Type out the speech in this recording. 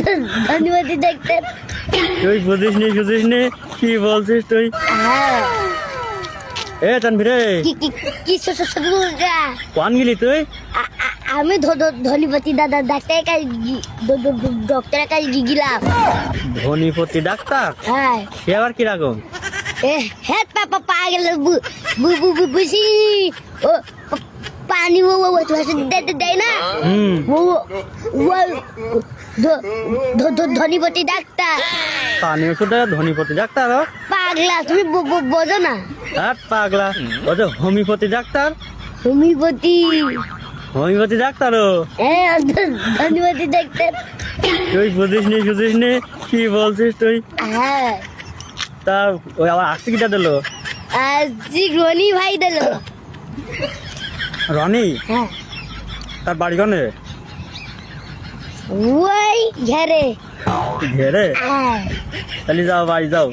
ধন্যবাদ ডাক্তার। তুই বুঝিস নি কি বলছিস তুই? হ্যাঁ এ তানভীরে, কি সরুটা? কোন গেলি তুই? আমি ধনীপতি দাদা ডাক্তারের কাছে ডক্টরের কাছে গেলাম। ধনীপতি ডাক্তার? হ্যাঁ সে আবার কিরকম? হ্যাঁ পাপা পা গেল বুঝি ও পানি ও দেয় না। ও ধনীপতি ডাক্তার। পানি ওষুধ ধনীপতি ডাক্তার? পাগলা তুমি বোঝো না? আর পাগলা, ও যে homeopathy doctor. Homeopathy? Homeopathy doctor ও? হ্যাঁ ধনীপতি ডাক্তার। তুই বুঝিস নি কি বলছিস তুই? হ্যাঁ তা ওই আবার আসছে কিটা দিল? আজ রনি ভাই দিল। রনি? হ্যাঁ তার বাড়ি কনে? ওই ঘরে। ঘেরে? হ্যাঁ তাহলে যাও বাড়ি যাও।